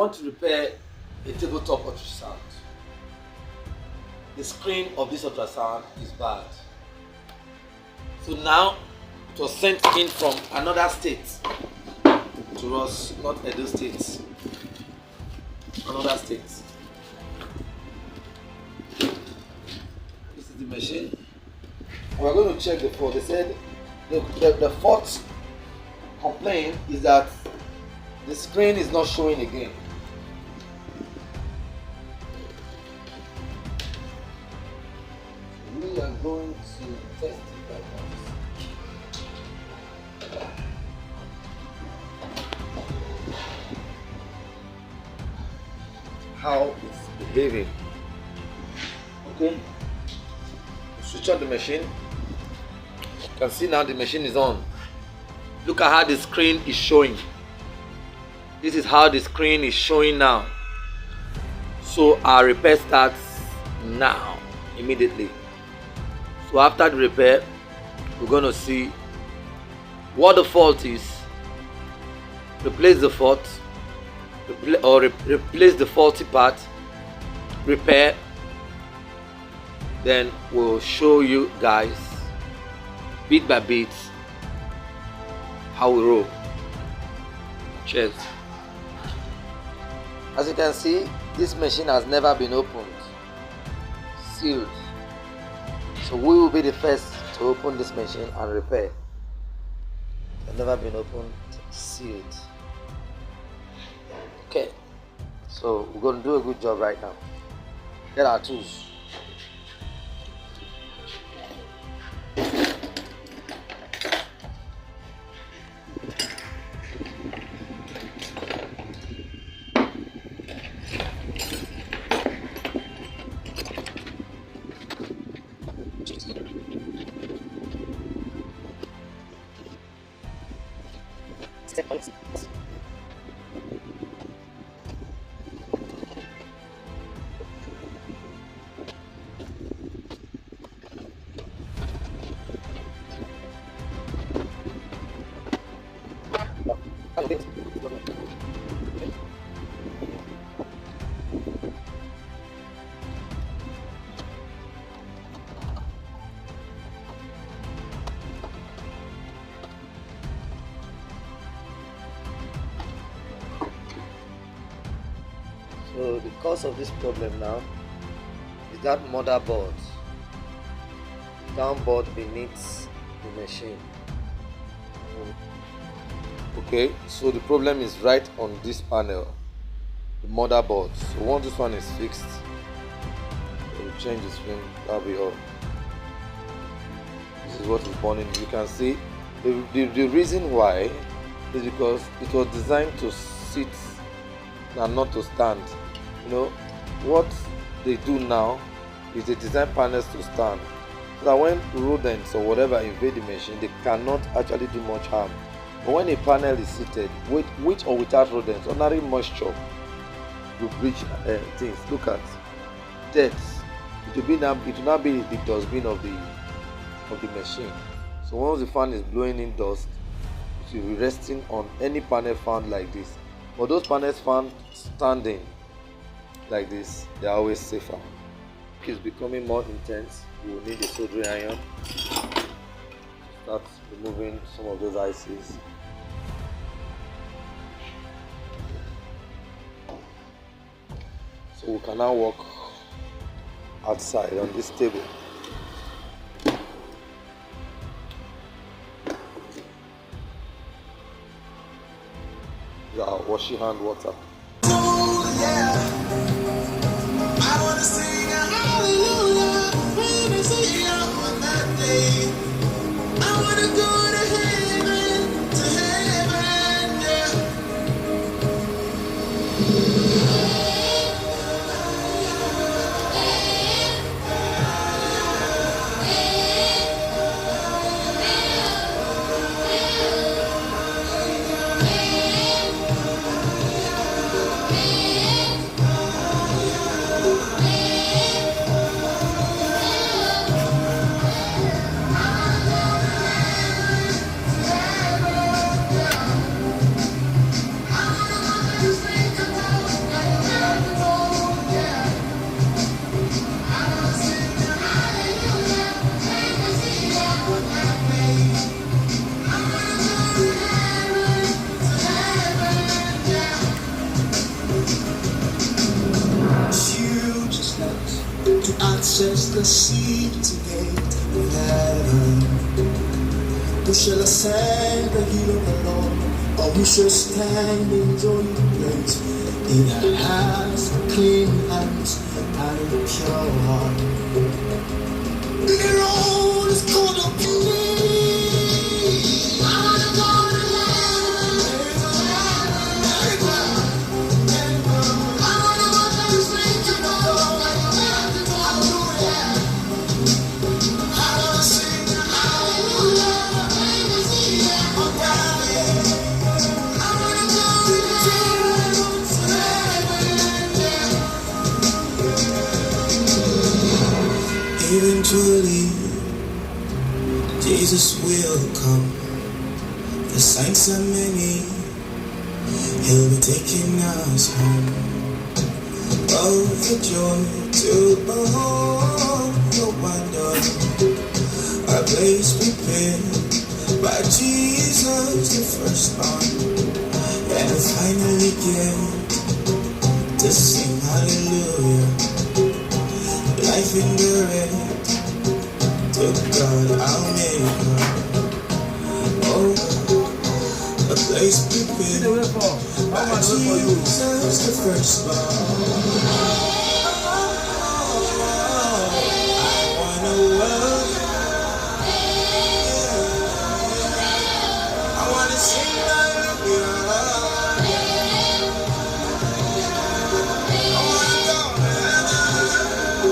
want to repair a tabletop ultrasound. The screen of this ultrasound is bad. So now it was sent in from another state to us, not Edo State, another state. This is the machine. We're going to check the fault. They said the fault complaint is that the screen is not showing again. We are going to test it right now. How it's behaving. Okay. Switch on the machine. You can see now the machine is on. Look at how the screen is showing. This is how the screen is showing now. So our repair starts now, immediately. So after the repair, we're going to see what the fault is, replace the fault, replace the faulty part, repair. Then we'll show you guys bit by bit how we roll. Cheers. As you can see, this machine has never been opened, sealed. So we will be the first to open this machine and repair. It has never been opened, sealed. Okay, so we're going to do a good job right now. Get our tools. So the cause of this problem now is that motherboard downboard beneath the machine. Okay, so the problem is right on this panel, the motherboard. So once this one is fixed, we'll change the screen. That'll be all. This is what is burning. You can see the reason why is because it was designed to sit and not to stand. You know what they do now is they design panels to stand, so that when rodents or whatever invade the machine, they cannot actually do much harm. But when a panel is seated, with or without rodents, ordinary moisture will breach things. Look at dirt. It will now be the dustbin of the machine. So once the fan is blowing in dust, it will be resting on any panel found like this. But those panels found standing like this, they are always safer. It's becoming more intense. You will need a soldering iron to start removing some of those ICs. So we can now walk outside on this table. Our washing hand water. Oh, yeah. I wanna sing a hallelujah when I see you on that day. I wanna go to heaven, yeah. proceed to gate of heaven. Who shall ascend the hill of the Lord, or who shall stand in joy place? He that has clean hands and a pure heart. The road is called up to me. I wanna go to heaven. I wanna go to the street to go. I'm doing it. I wanna sing hallelujah. Oh God, I wanna go to the eventually, Jesus will come. The signs are many. He'll be taking us home. Oh, the joy to behold the wonder. A place prepared by Jesus, the firstborn. And I finally get to sing hallelujah. Life in the red, to God I'll make her. Oh, a place prepared by Jesus, the firstborn. I wanna work, I wanna sing hallelujah. I wanna go to heaven.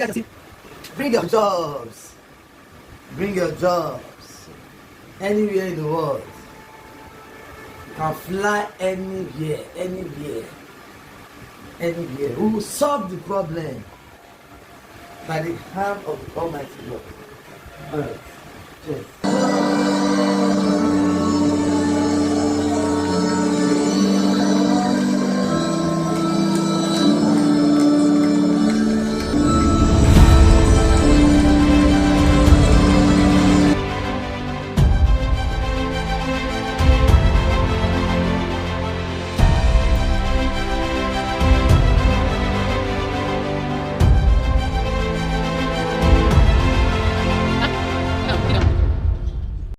guys see, bring your jobs. Bring your jobs. Anywhere in the world. You can fly anywhere, anywhere. Anywhere. We will solve the problem by the hand of the Almighty God. Alright. Cheers.